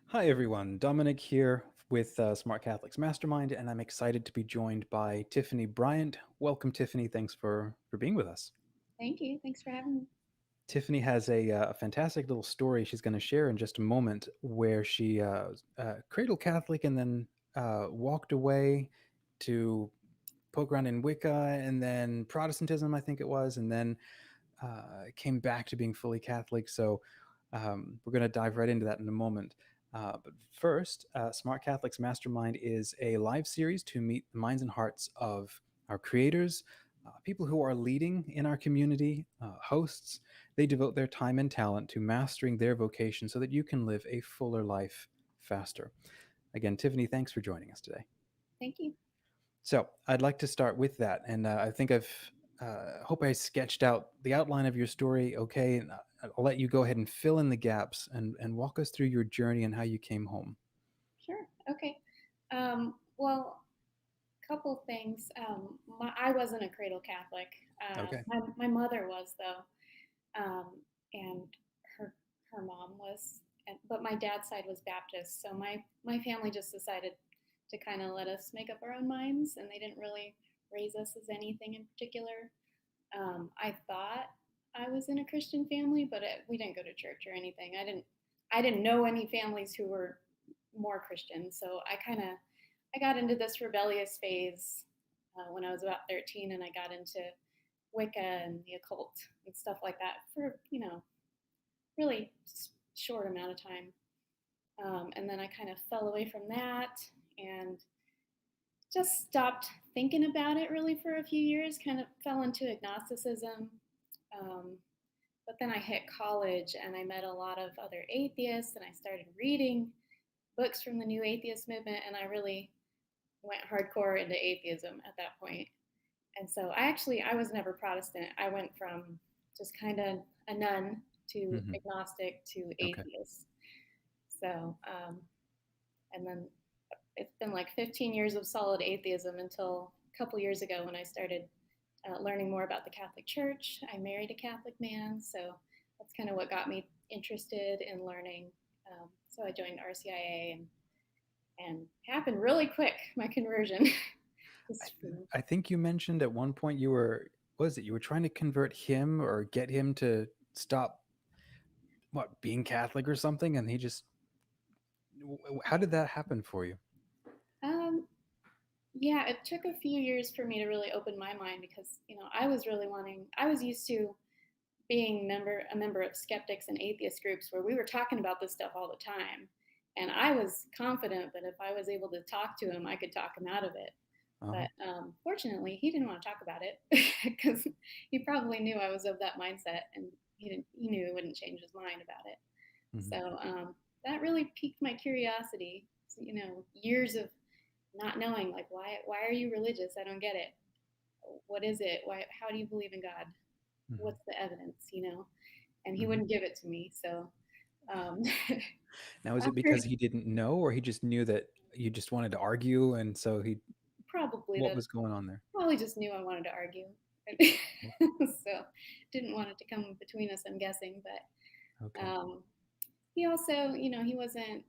Hi, everyone. Dominic here with Smart Catholics Mastermind, and I'm excited to be joined by Tiffany Bryant. Welcome, Tiffany. Thanks for being with us. Thank you. Thanks for having me. Tiffany has a fantastic little story she's going to share in just a moment, where she cradle Catholic and then walked away to poke around in Wicca and then Protestantism, I think it was, and then came back to being fully Catholic. So we're going to dive right into that in a moment. But first, Smart Catholics Mastermind is a live series to meet the minds and hearts of our creators, people who are leading in our community, hosts. They devote their time and talent to mastering their vocation so that you can live a fuller life faster. Again, Tiffany, thanks for joining us today. Thank you. So I'd like to start with that, and I think hope I sketched out the outline of your story. Okay, and I'll let you go ahead and fill in the gaps and walk us through your journey and how you came home. Sure. Okay. Well, couple things. I wasn't a cradle Catholic. Okay. My mother was though, and her her mom was, but my dad's side was Baptist. So my family just decided to kind of let us make up our own minds, and they didn't really raise us as anything in particular. I thought I was in a Christian family, but we didn't go to church or anything. I didn't know any families who were more Christian. So I got into this rebellious phase when I was about 13, and I got into Wicca and the occult and stuff like that for really short amount of time. And then I kind of fell away from that and just stopped thinking about it really for a few years. Kind of fell into agnosticism. Um, but then I hit college and I met a lot of other atheists, and I started reading books from the new atheist movement, and I really went hardcore into atheism at that point. And so I was never Protestant. I went from just kind of a nun to Hmm. agnostic to Okay. atheist. So, and then it's been like 15 years of solid atheism until a couple years ago when I started learning more about the Catholic Church. I married a Catholic man, so that's kind of what got me interested in learning. So I joined RCIA, and happened really quick, my conversion. I, Just I think you mentioned at one point you were, what was it? You were trying to convert him or get him to stop what being Catholic or something, and he just. How did that happen for you? um, yeah, it took a few years for me to really open my mind because I was really wanting. I was used to being a member of skeptics and atheist groups where we were talking about this stuff all the time, and I was confident that if I was able to talk to him, I could talk him out of it. Uh-huh. But fortunately, he didn't want to talk about it because he probably knew I was of that mindset, and he knew he wouldn't change his mind about it. Hmm. So that really piqued my curiosity. So, years of not knowing, like, why are you religious? I don't get it. What is it? Why? How do you believe in God? Hmm. What's the evidence? And he Hmm. wouldn't give it to me. So um, Now, is it after because he didn't know, or he just knew that you just wanted to argue, and so he? probably What that was going on there? probably just knew I wanted to argue. So didn't want it to come between us, I'm guessing. But Okay. he also, he wasn't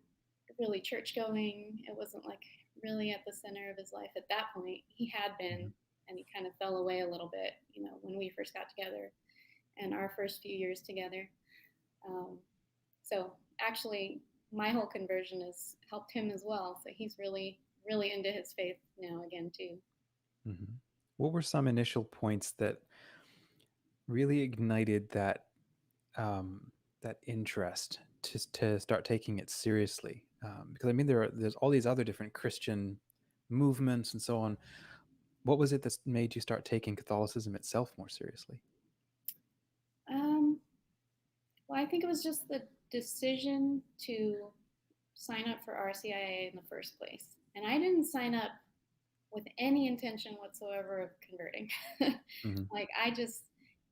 really church going. It wasn't like really at the center of his life at that point. He had been, Hmm. and he kind of fell away a little bit, when we first got together and our first few years together. Um, so actually, my whole conversion has helped him as well. So he's really, really into his faith now again too. Hmm. What were some initial points that really ignited that interest to start taking it seriously? Because I mean, there's all these other different Christian movements and so on. What was it that made you start taking Catholicism itself more seriously? Um, well, I think it was just the decision to sign up for RCIA in the first place. And I didn't sign up with any intention whatsoever of converting. Hmm. Like, I just,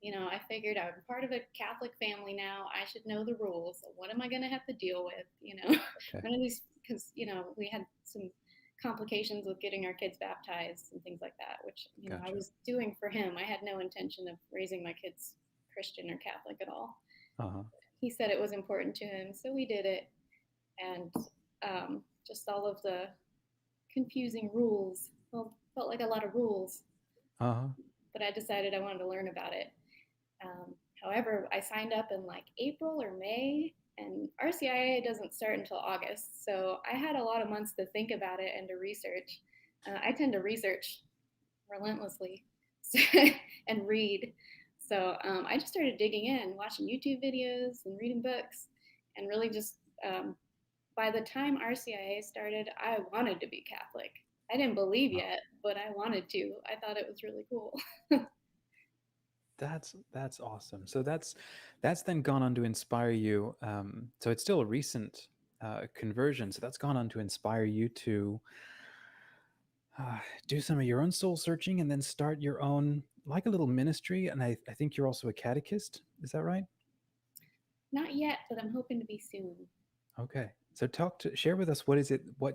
I figured I'm part of a Catholic family now. I should know the rules. So what am I going to have to deal with? Okay. None of these, because, we had some complications with getting our kids baptized and things like that, which, I Gotcha. was doing for him. I had no intention of raising my kids Christian or Catholic at all. Uh-huh. He said it was important to him, so we did it. And just all of the confusing rules. Well, felt like a lot of rules, Uh-huh. but I decided I wanted to learn about it. However, I signed up in like April or May, and RCIA doesn't start until August. So I had a lot of months to think about it and to research. I tend to research relentlessly and read. So I just started digging in, watching YouTube videos and reading books, and really just by the time RCIA started, I wanted to be Catholic. I didn't believe Wow. yet, but I wanted to. I thought it was really cool. That's awesome. So that's then gone on to inspire you. So it's still a recent conversion. So that's gone on to inspire you to uh, do some of your own soul searching and then start your own, like a little ministry. And I think you're also a catechist. Is that right? Not yet, but I'm hoping to be soon. Okay. So share with us, what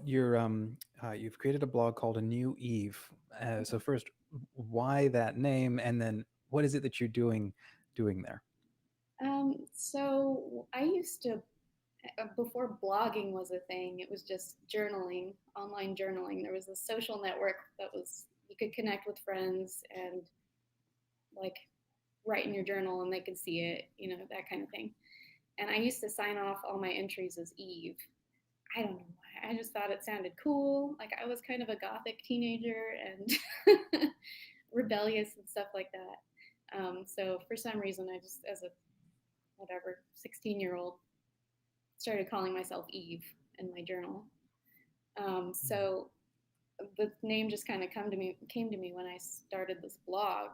you've created a blog called A New Eve. So first, why that name, and then what is it that you're doing there? So I used to, before blogging was a thing, it was just journaling, online journaling. There was a social network that was, you could connect with friends and like write in your journal and they could see it, that kind of thing. And I used to sign off all my entries as Eve. I don't know why. I just thought it sounded cool. Like I was kind of a gothic teenager and rebellious and stuff like that. So for some reason, I just, as a whatever 16-year-old, started calling myself Eve in my journal. So the name just kind of came to me when I started this blog.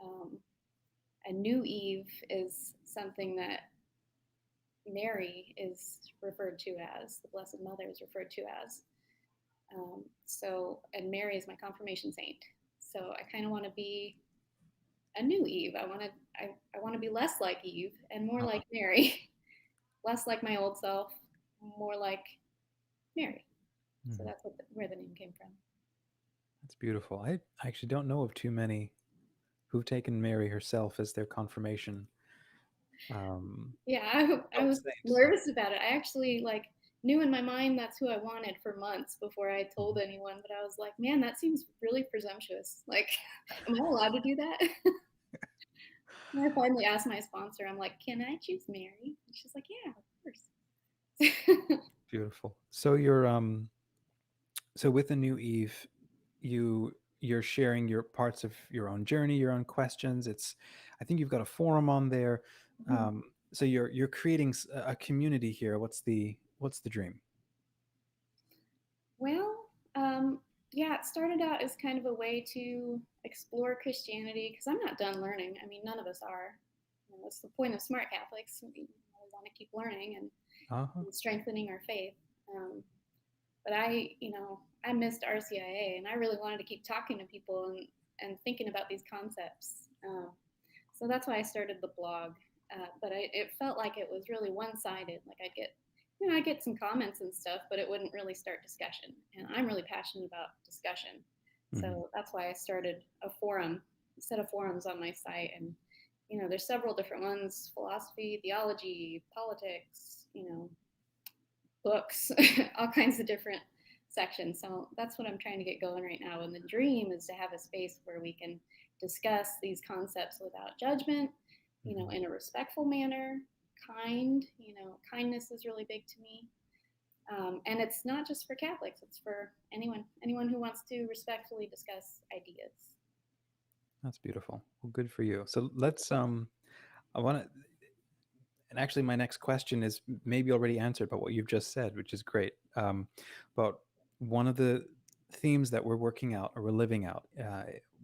Um, a new Eve is something that Mary is referred to as, the Blessed Mother is referred to as. And Mary is my confirmation saint. So I kind of want to be a new Eve. I want to be less like Eve and more Uh-huh. like Mary, less like my old self, more like Mary. So Mhm. that's where the name came from. That's beautiful. I actually don't know of too many who've taken Mary herself as their confirmation. Um, Yeah, I oh, was saint. nervous about it. I actually like knew in my mind that's who I wanted for months before I told Mhm. anyone. But I was like, man, that seems really presumptuous. Like, am I allowed to do that? And I finally asked my sponsor, I'm like, can I choose Mary? And she's like, yeah, of course. Beautiful. So with the new Eve, you're sharing your parts of your own journey, your own questions. I think you've got a forum on there. So you're creating a community here. What's the dream? Well, yeah, it started out as kind of a way to explore Christianity because I'm not done learning. I mean, none of us are. That's the point of Smart Catholics. We want to keep learning Uh-huh. and strengthening our faith. Um, but I missed RCIA, and I really wanted to keep talking to people and thinking about these concepts. So that's why I started the blog. But it felt like it was really one-sided. Like I get some comments and stuff, but it wouldn't really start discussion. And I'm really passionate about discussion, Hmm. so that's why I started a forum, a set of forums on my site. And there's several different ones: philosophy, theology, politics, books, all kinds of different sections. So that's what I'm trying to get going right now. And the dream is to have a space where we can discuss these concepts without judgment, Hmm. in a respectful manner, kind. Kindness is really big to me. And it's not just for Catholics; it's for anyone who wants to respectfully discuss ideas. That's beautiful. Well, good for you. So I want to, and actually my next question is maybe already answered by what you've just said, which is great. But one of the themes that we're working out or we're living out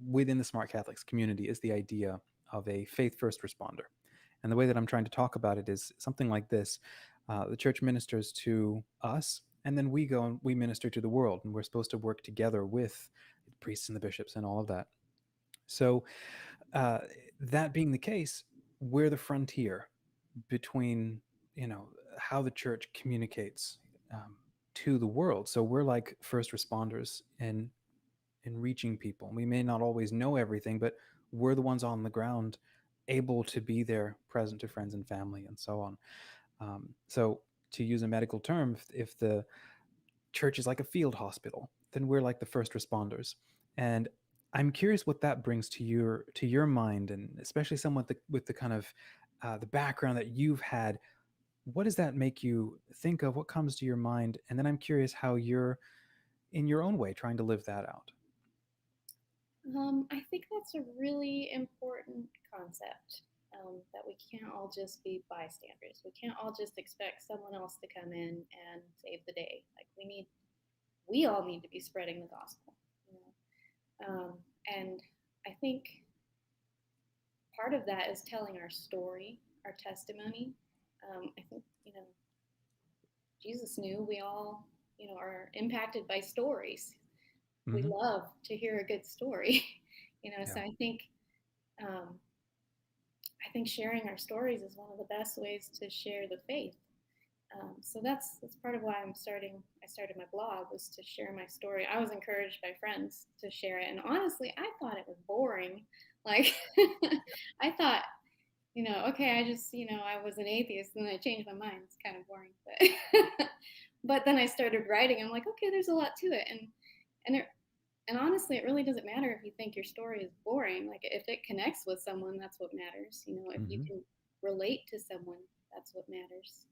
within the Smart Catholics community is the idea of a faith first responder. And the way that I'm trying to talk about it is something like this. The church ministers to us, and then we go and we minister to the world, and we're supposed to work together with the priests and the bishops and all of that. So, uh, that being the case, we're the frontier between, how the church communicates um, to the world. So we're like first responders in reaching people. We may not always know everything, but we're the ones on the ground, able to be there, present to friends and family, and so on. So to use a medical term, if the church is like a field hospital, then we're like the first responders. And I'm curious what that brings to your mind, and especially someone with the kind of the background that you've had. What does that make you think of? What comes to your mind? And then I'm curious how you're in your own way trying to live that out. I think that's a really important concept. That we can't all just be bystanders. We can't all just expect someone else to come in and save the day. Like we all need to be spreading the gospel. You know? And I think part of that is telling our story, our testimony. I think Jesus knew we all are impacted by stories. We Hmm. love to hear a good story. Yeah. So um, I think sharing our stories is one of the best ways to share the faith. So that's part of why I started my blog, was to share my story. I was encouraged by friends to share it, and honestly, I thought it was boring. Like, I thought, okay, I was an atheist, and then I changed my mind. It's kind of boring, but but then I started writing. I'm like, okay, there's a lot to it, and it, and honestly, it really doesn't matter if you think your story is boring. Like, if it connects with someone, that's what matters. If you Hmm. can relate to someone, that's what matters.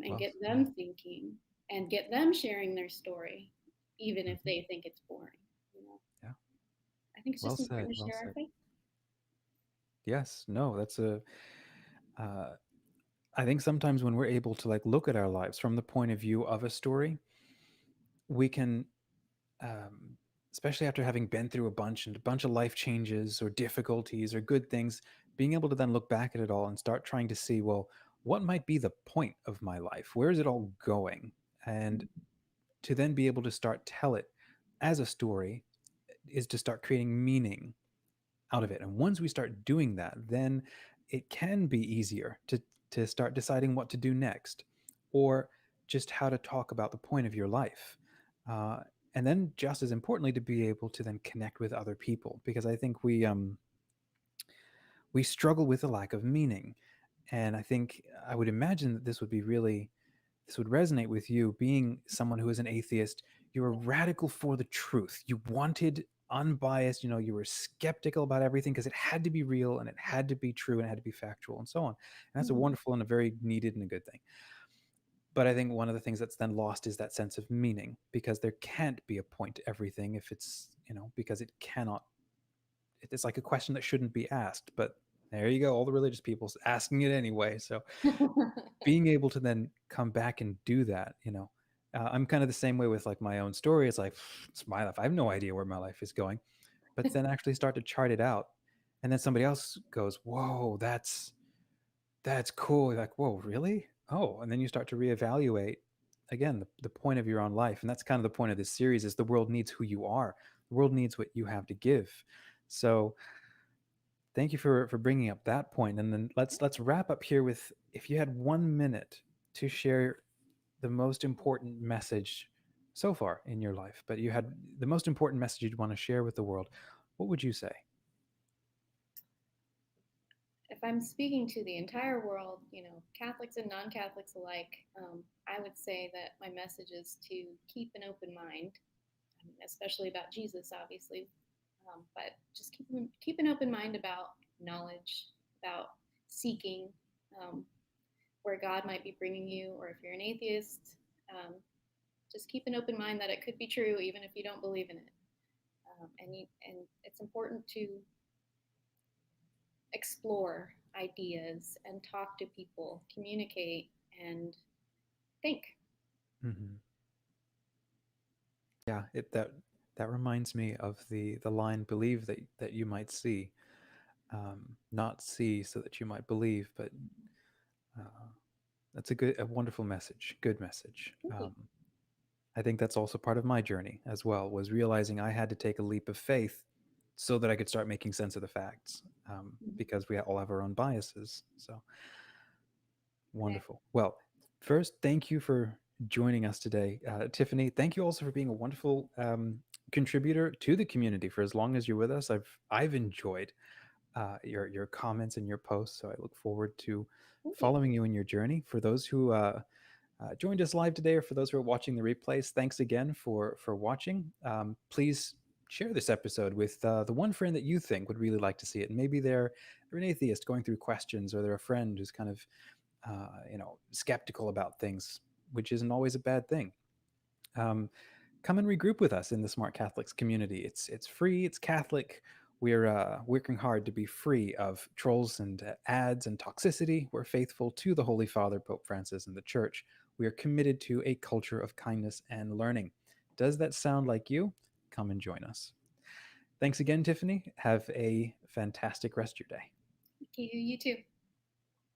And Well, get yeah, them thinking and get them sharing their story, even if hmm, they think it's boring. You know, yeah. I think it's Well just said. important to Well share our said. faith. Yes. No, that's a. Uh, I think sometimes when we're able to like look at our lives from the point of view of a story, we can, um, especially after having been through a bunch of life changes or difficulties or good things, being able to then look back at it all and start trying to see, well, what might be the point of my life? Where is it all going? And to then be able to start tell it as a story is to start creating meaning out of it. And once we start doing that, then it can be easier to start deciding what to do next, or just how to talk about the point of your life. Uh, and then, just as importantly, to be able to then connect with other people, because I think we struggle with a lack of meaning. And I think I would imagine that this would resonate with you, being someone who is an atheist. You were radical for the truth. You wanted unbiased, you were skeptical about everything because it had to be real and it had to be true and it had to be factual and so on. And that's a Mhm. wonderful and a very needed and a good thing. But I think one of the things that's then lost is that sense of meaning, because there can't be a point to everything if it's, because it cannot, it's like a question that shouldn't be asked. But there you go, all the religious people's asking it anyway. So being able to then come back and do that, I'm kind of the same way with like my own story. It's like, it's my life. I have no idea where my life is going, but then actually start to chart it out. And then somebody else goes, whoa, that's cool. You're like, whoa, really? Oh, and then you start to reevaluate again the point of your own life. And that's kind of the point of this series, is the world needs who you are. The world needs what you have to give. So thank you for bringing up that point. And then let's wrap up here with, if you had 1 minute to share the most important message so far in your life, but you had the most important message you'd want to share with the world, what would you say? If I'm speaking to the entire world, Catholics and non-Catholics alike, I would say that my message is to keep an open mind, especially about Jesus, obviously, but just keep an open mind about knowledge, about seeking um, where God might be bringing you, or if you're an atheist, um, just keep an open mind that it could be true even if you don't believe in it. And it's important to explore ideas and talk to people, communicate, and think. Hmm. Yeah, that reminds me of the line, believe that you might see, not see so that you might believe. But uh, that's a wonderful message, good message. Thank you. I think that's also part of my journey as well, was realizing I had to take a leap of faith so that I could start making sense of the facts, Mhm. because we all have our own biases. So Okay. wonderful. Well, first, thank you for joining us today, Tiffany. Thank you also for being a wonderful contributor to the community for as long as you're with us. I've enjoyed your comments and your posts, so I look forward to Thank you. following you in your journey. For those who joined us live today, or for those who are watching the replays, thanks again for watching. Please share this episode with the one friend that you think would really like to see it. And maybe they're an atheist going through questions, or they're a friend who's kind of skeptical about things, which isn't always a bad thing. Come and regroup with us in the Smart Catholics community. It's free. It's Catholic. We're working hard to be free of trolls and ads and toxicity. We're faithful to the Holy Father, Pope Francis, and the Church. We are committed to a culture of kindness and learning. Does that sound like you? Come and join us. Thanks again, Tiffany. Have a fantastic rest of your day. Thank you. You too.